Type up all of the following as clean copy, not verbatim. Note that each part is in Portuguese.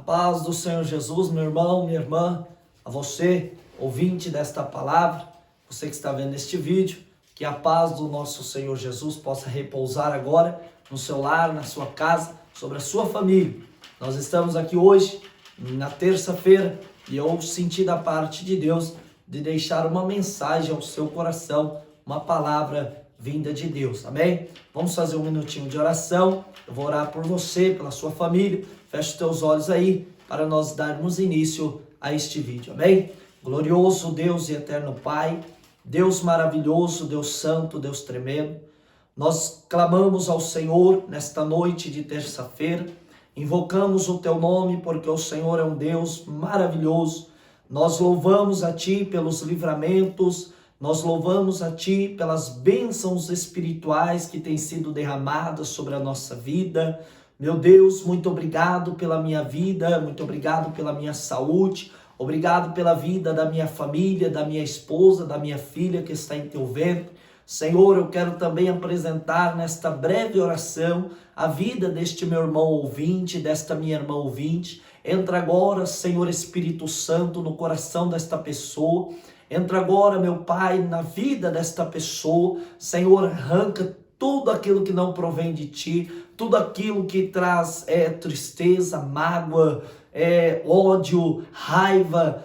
paz do Senhor Jesus, meu irmão, minha irmã, a você, ouvinte desta palavra, você que está vendo este vídeo, que a paz do nosso Senhor Jesus possa repousar agora no seu lar, na sua casa, sobre a sua família. Nós estamos aqui hoje, na terça-feira, e eu senti da parte de Deus de deixar uma mensagem ao seu coração, uma palavra vinda de Deus, amém? Vamos fazer um minutinho de oração. Eu vou orar por você, pela sua família. Feche os teus olhos aí para nós darmos início a este vídeo, amém? Glorioso Deus e eterno Pai, Deus maravilhoso, Deus santo, Deus tremendo, nós clamamos ao Senhor nesta noite de terça-feira, invocamos o teu nome porque o Senhor é um Deus maravilhoso. Nós louvamos a ti pelos livramentos, nós louvamos a ti pelas bênçãos espirituais que têm sido derramadas sobre a nossa vida. Meu Deus, muito obrigado pela minha vida, muito obrigado pela minha saúde, obrigado pela vida da minha família, da minha esposa, da minha filha que está em teu ventre. Senhor, eu quero também apresentar nesta breve oração a vida deste meu irmão ouvinte, desta minha irmã ouvinte. Entra agora, Senhor Espírito Santo, no coração desta pessoa. Entra agora, meu Pai, na vida desta pessoa. Senhor, arranca tudo aquilo que não provém de ti, tudo aquilo que traz tristeza, mágoa, ódio, raiva,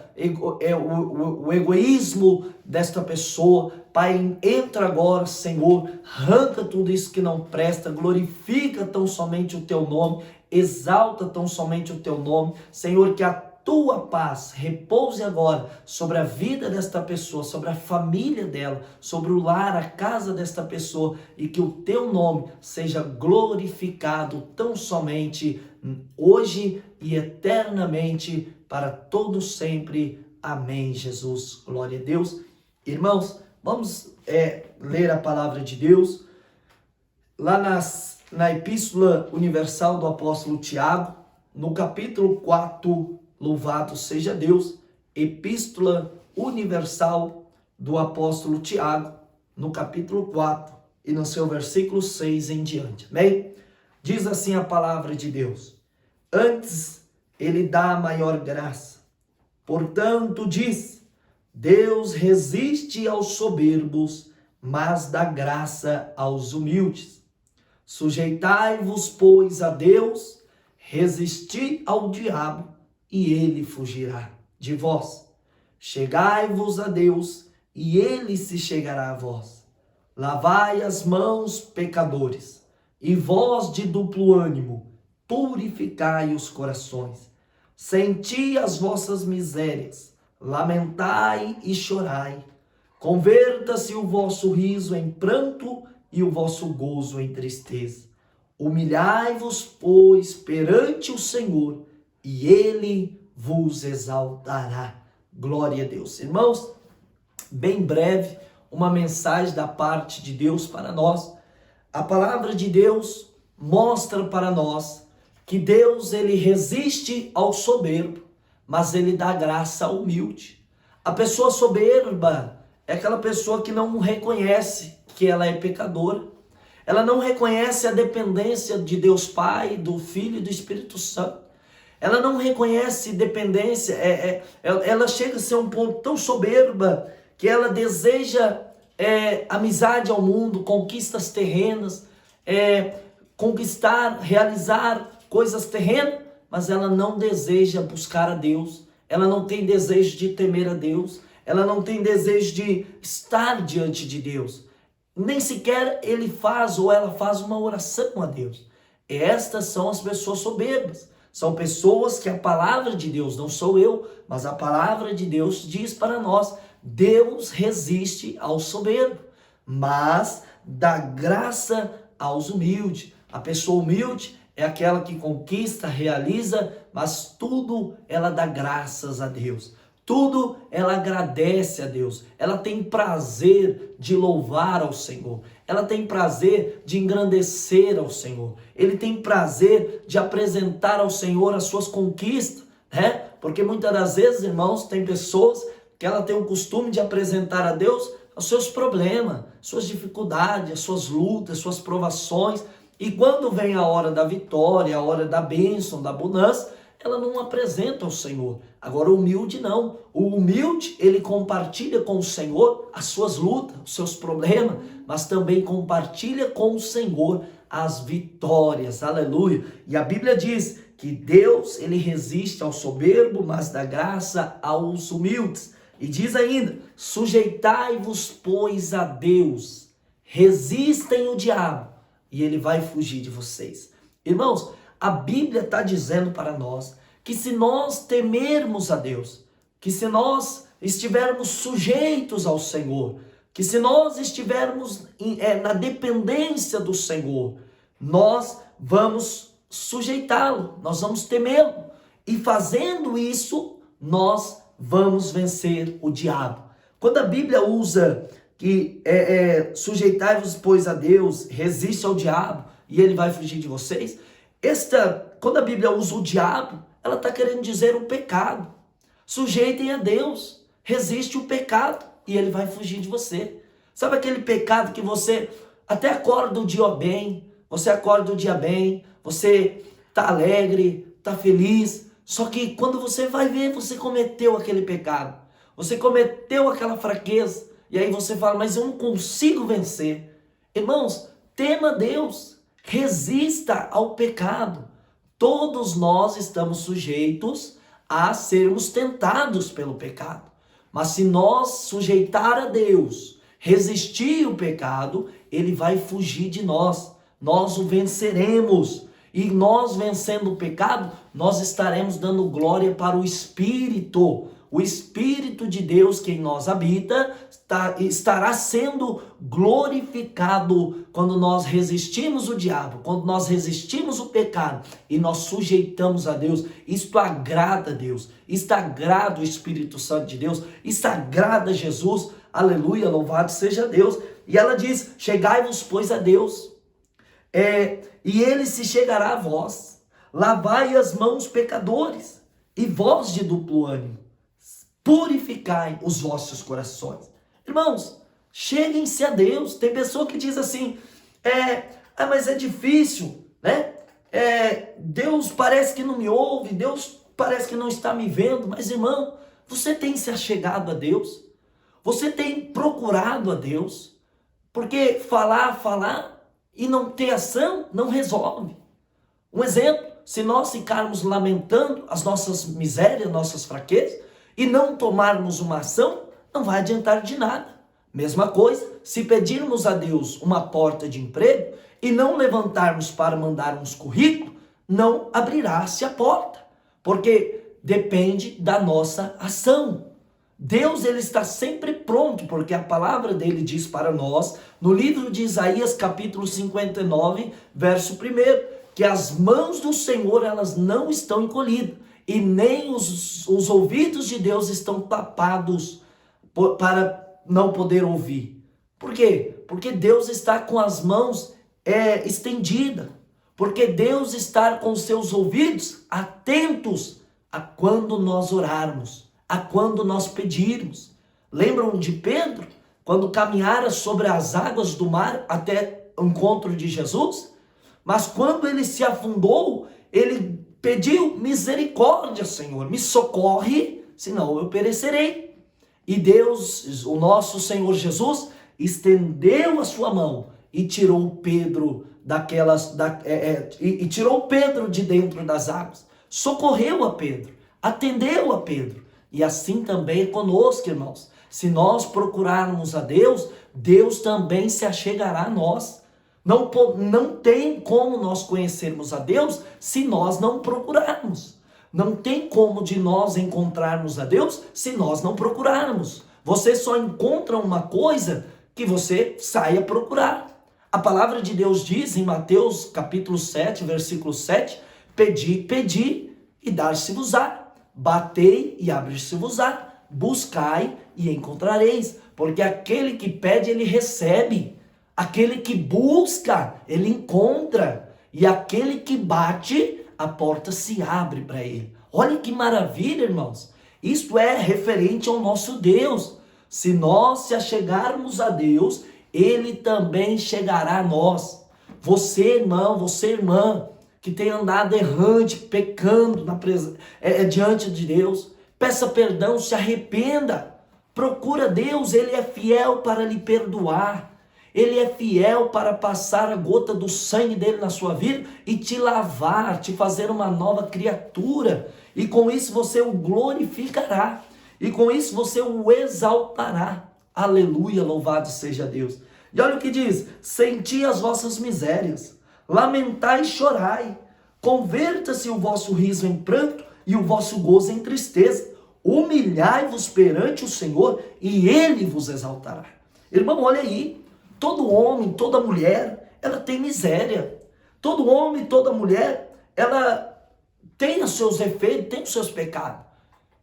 o egoísmo desta pessoa. Pai, entra agora, Senhor, arranca tudo isso que não presta, glorifica tão somente o teu nome, exalta tão somente o teu nome. Senhor, que a tua paz repouse agora sobre a vida desta pessoa, sobre a família dela, sobre o lar, a casa desta pessoa, e que o teu nome seja glorificado tão somente hoje e eternamente para todos sempre. Amém, Jesus. Glória a Deus. Irmãos, vamos ler a palavra de Deus lá na Epístola Universal do Apóstolo Tiago, no capítulo 4, louvado seja Deus, Epístola Universal do Apóstolo Tiago, no capítulo 4 e no seu versículo 6 em diante, amém? Diz assim a palavra de Deus: antes ele dá maior graça, portanto diz, Deus resiste aos soberbos, mas dá graça aos humildes. Sujeitai-vos, pois, a Deus, resisti ao diabo, e ele fugirá de vós. Chegai-vos a Deus, e ele se chegará a vós. Lavai as mãos, pecadores, e vós de duplo ânimo, purificai os corações. Senti as vossas misérias, lamentai e chorai. Converta-se o vosso riso em pranto e o vosso gozo em tristeza. Humilhai-vos, pois, perante o Senhor, e ele vos exaltará. Glória a Deus. Irmãos, bem breve, uma mensagem da parte de Deus para nós. A palavra de Deus mostra para nós que Deus, ele resiste ao soberbo, mas ele dá graça ao humilde. A pessoa soberba é aquela pessoa que não reconhece que ela é pecadora. Ela não reconhece a dependência de Deus Pai, do Filho e do Espírito Santo. Ela não reconhece dependência, ela chega a ser um ponto tão soberba que ela deseja amizade ao mundo, conquistas terrenas, conquistar, realizar coisas terrenas, mas ela não deseja buscar a Deus, ela não tem desejo de temer a Deus, ela não tem desejo de estar diante de Deus, nem sequer ele faz ou ela faz uma oração a Deus. Estas são as pessoas soberbas. São pessoas que a palavra de Deus, não sou eu, mas a palavra de Deus diz para nós, Deus resiste ao soberbo, mas dá graça aos humildes. A pessoa humilde é aquela que conquista, realiza, mas tudo ela dá graças a Deus. Tudo ela agradece a Deus. Ela tem prazer de louvar ao Senhor. Ela tem prazer de engrandecer ao Senhor. Ele tem prazer de apresentar ao Senhor as suas conquistas, né? Porque muitas das vezes, irmãos, tem pessoas que ela tem o costume de apresentar a Deus os seus problemas, suas dificuldades, as suas lutas, suas provações. E quando vem a hora da vitória, a hora da bênção, da bonança, ela não apresenta ao Senhor. Agora o humilde não. O humilde, ele compartilha com o Senhor as suas lutas, os seus problemas, mas também compartilha com o Senhor as vitórias. Aleluia. E a Bíblia diz que Deus, ele resiste ao soberbo, mas dá graça aos humildes. E diz ainda: sujeitai-vos, pois, a Deus, resistem o diabo, e ele vai fugir de vocês. Irmãos, a Bíblia está dizendo para nós que se nós temermos a Deus, que se nós estivermos sujeitos ao Senhor, que se nós estivermos na dependência do Senhor, nós vamos sujeitá-lo, nós vamos temê-lo. E fazendo isso, nós vamos vencer o diabo. Quando a Bíblia usa que sujeitai-vos, pois, a Deus, resiste ao diabo e ele vai fugir de vocês, quando a Bíblia usa o diabo, ela está querendo dizer o pecado. Sujeitem a Deus, resiste o pecado e ele vai fugir de você. Sabe aquele pecado que você até acorda o dia bem, você acorda o dia bem, você está alegre, está feliz, só que quando você vai ver, você cometeu aquele pecado, você cometeu aquela fraqueza, e aí você fala, mas eu não consigo vencer. Irmãos, tema Deus, resista ao pecado. Todos nós estamos sujeitos a sermos tentados pelo pecado. Mas se nós sujeitar a Deus, resistir o pecado, ele vai fugir de nós. Nós o venceremos. E nós vencendo o pecado, nós estaremos dando glória para o Espírito. O Espírito de Deus que em nós habita estará sendo glorificado quando nós resistimos o diabo, quando nós resistimos o pecado e nós sujeitamos a Deus. Isto agrada a Deus, isto agrada o Espírito Santo de Deus, isto agrada a Jesus. Aleluia, louvado seja Deus. E ela diz, chegai-vos, pois, a Deus, e ele se chegará a vós. Lavai as mãos, pecadores, e vós de duplo ânimo, purificai os vossos corações. Irmãos, cheguem-se a Deus. Tem pessoa que diz assim, mas é difícil, né? Deus parece que não me ouve, Deus parece que não está me vendo. Mas, irmão, você tem se achegado a Deus? Você tem procurado a Deus? Porque falar e não ter ação não resolve. Um exemplo, se nós ficarmos lamentando as nossas misérias, nossas fraquezas, e não tomarmos uma ação, não vai adiantar de nada. Mesma coisa, se pedirmos a Deus uma porta de emprego e não levantarmos para mandarmos currículo, não abrirá-se a porta, porque depende da nossa ação. Deus, ele está sempre pronto, porque a palavra dele diz para nós, no livro de Isaías, capítulo 59, verso 1, que as mãos do Senhor, elas não estão encolhidas, e nem os ouvidos de Deus estão tapados para não poder ouvir. Por quê? Porque Deus está com as mãos estendidas. Porque Deus está com os seus ouvidos atentos a quando nós orarmos, a quando nós pedirmos. Lembram de Pedro? Quando caminhara sobre as águas do mar até o encontro de Jesus? Mas quando ele se afundou, ele pediu misericórdia, Senhor, me socorre, senão eu perecerei. E Deus, o nosso Senhor Jesus, estendeu a sua mão e tirou Pedro tirou Pedro de dentro das águas. Socorreu a Pedro, atendeu a Pedro. E assim também é conosco, irmãos. Se nós procurarmos a Deus, Deus também se achegará a nós. Não tem como nós conhecermos a Deus se nós não procurarmos. Não tem como de nós encontrarmos a Deus se nós não procurarmos. Você só encontra uma coisa que você saia procurar. A palavra de Deus diz em Mateus capítulo 7, versículo 7, pedi e dar-se-vos-á. Batei e abrir-se-vos-á. Buscai e encontrareis. Porque aquele que pede, ele recebe. Aquele que busca, ele encontra. E aquele que bate, a porta se abre para ele. Olha que maravilha, irmãos. Isto é referente ao nosso Deus. Se nós se achegarmos a Deus, ele também chegará a nós. Você, irmão, você, irmã, que tem andado errante, pecando diante de Deus. Peça perdão, se arrependa. Procura Deus, Ele é fiel para lhe perdoar. Ele é fiel para passar a gota do sangue dele na sua vida e te lavar, te fazer uma nova criatura. E com isso você o glorificará. E com isso você o exaltará. Aleluia, louvado seja Deus. E olha o que diz: senti as vossas misérias, lamentai e chorai. Converta-se o vosso riso em pranto e o vosso gozo em tristeza. Humilhai-vos perante o Senhor e Ele vos exaltará. Irmão, olha aí. Todo homem, toda mulher, ela tem miséria. Todo homem, toda mulher, ela tem os seus efeitos, tem os seus pecados.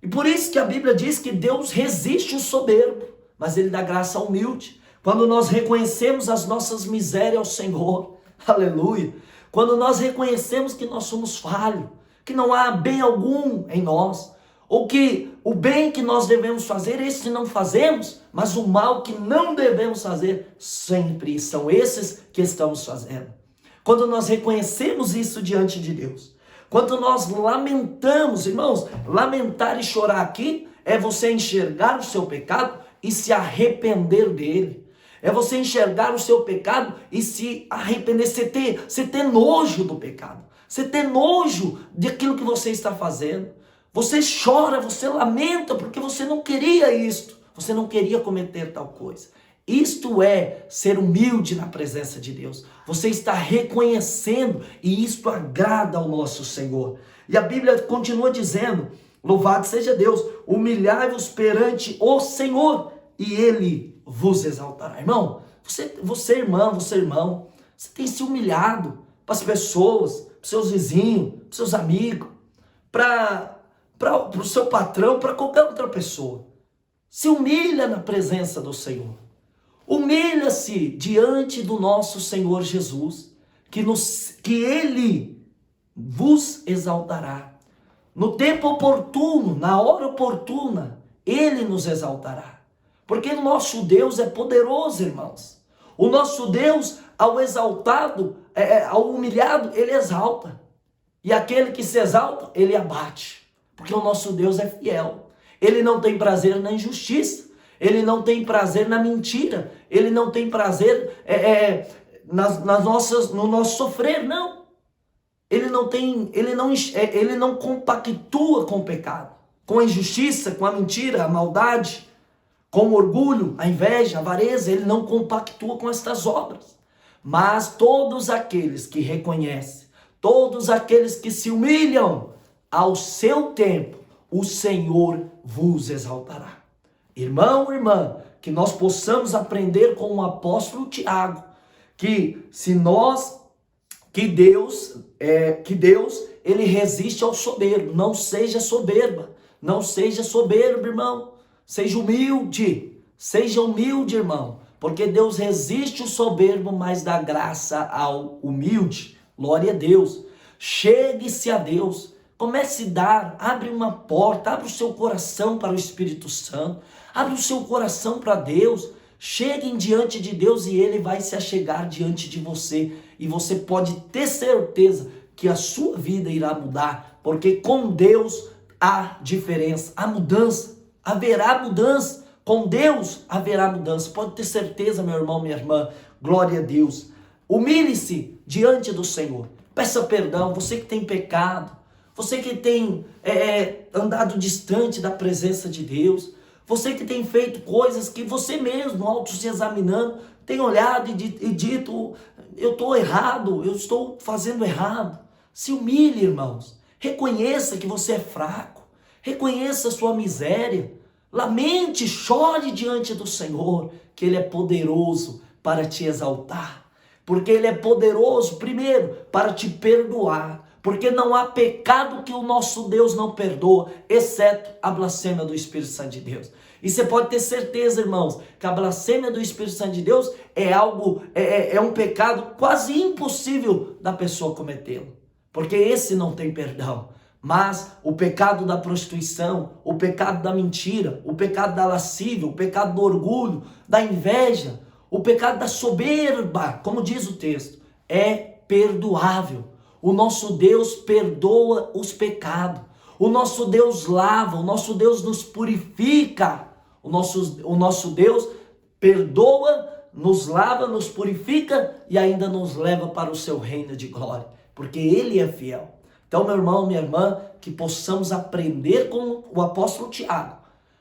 E por isso que a Bíblia diz que Deus resiste o soberbo, mas Ele dá graça ao humilde. Quando nós reconhecemos as nossas misérias ao Senhor, aleluia. Quando nós reconhecemos que nós somos falhos, que não há bem algum em nós, ou que o bem que nós devemos fazer, esse não fazemos, mas o mal que não devemos fazer, sempre são esses que estamos fazendo. Quando nós reconhecemos isso diante de Deus, quando nós lamentamos, irmãos, lamentar e chorar aqui é você enxergar o seu pecado e se arrepender dele. É você enxergar o seu pecado e se arrepender, você ter nojo do pecado, você ter nojo daquilo que você está fazendo. Você chora, você lamenta porque você não queria isto, você não queria cometer tal coisa. Isto é ser humilde na presença de Deus. Você está reconhecendo e isto agrada ao nosso Senhor. E a Bíblia continua dizendo, louvado seja Deus, humilhai-vos perante o Senhor e Ele vos exaltará. Irmão, você irmão, você tem se humilhado para as pessoas, para os seus vizinhos, para os seus amigos, para o seu patrão, para qualquer outra pessoa. Se humilha na presença do Senhor. Humilha-se diante do nosso Senhor Jesus, que Ele vos exaltará. No tempo oportuno, na hora oportuna, Ele nos exaltará. Porque o nosso Deus é poderoso, irmãos. O nosso Deus, ao exaltado, ao humilhado, Ele exalta. E aquele que se exalta, Ele abate. Porque o nosso Deus é fiel. Ele não tem prazer na injustiça. Ele não tem prazer na mentira. Ele não tem prazer no nosso sofrer, não. Ele não compactua com o pecado, com a injustiça, com a mentira, a maldade, com o orgulho, a inveja, a avareza. Ele não compactua com estas obras. Mas todos aqueles que reconhecem, todos aqueles que se humilham, ao seu tempo, o Senhor vos exaltará. Irmão, irmã, que nós possamos aprender com o apóstolo Tiago, que Deus, ele resiste ao soberbo. Não seja soberba, não seja soberbo, irmão. Seja humilde, irmão, porque Deus resiste o soberbo, mas dá graça ao humilde. Glória a Deus. Chegue-se a Deus. Comece a dar, abre uma porta, abre o seu coração para o Espírito Santo, abre o seu coração para Deus, cheguem diante de Deus e Ele vai se achegar diante de você. E você pode ter certeza que a sua vida irá mudar, porque com Deus há diferença, há mudança, haverá mudança, com Deus haverá mudança. Pode ter certeza, meu irmão, minha irmã, glória a Deus. Humilhe-se diante do Senhor, peça perdão, você que tem pecado, você que tem andado distante da presença de Deus, você que tem feito coisas que você mesmo, auto se examinando, tem olhado e dito, eu estou errado, eu estou fazendo errado. Se humilhe, irmãos, reconheça que você é fraco, reconheça a sua miséria, lamente, chore diante do Senhor, que Ele é poderoso para te exaltar, porque Ele é poderoso, primeiro, para te perdoar, porque não há pecado que o nosso Deus não perdoa, exceto a blasfêmia do Espírito Santo de Deus. E você pode ter certeza, irmãos, que a blasfêmia do Espírito Santo de Deus é um pecado quase impossível da pessoa cometê-lo, porque esse não tem perdão. Mas o pecado da prostituição, o pecado da mentira, o pecado da lascívia, o pecado do orgulho, da inveja, o pecado da soberba, como diz o texto, é perdoável. O nosso Deus perdoa os pecados. O nosso Deus lava, o nosso Deus nos purifica. O nosso Deus perdoa, nos lava, nos purifica e ainda nos leva para o seu reino de glória, porque Ele é fiel. Então, meu irmão, minha irmã, que possamos aprender com o apóstolo Tiago,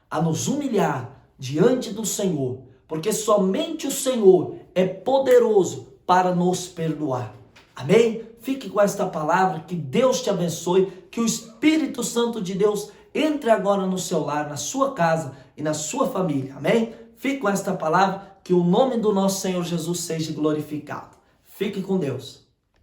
a nos humilhar diante do Senhor, porque somente o Senhor é poderoso para nos perdoar. Amém? Fique com esta palavra, que Deus te abençoe, que o Espírito Santo de Deus entre agora no seu lar, na sua casa e na sua família. Amém? Fique com esta palavra, que o nome do nosso Senhor Jesus seja glorificado. Fique com Deus.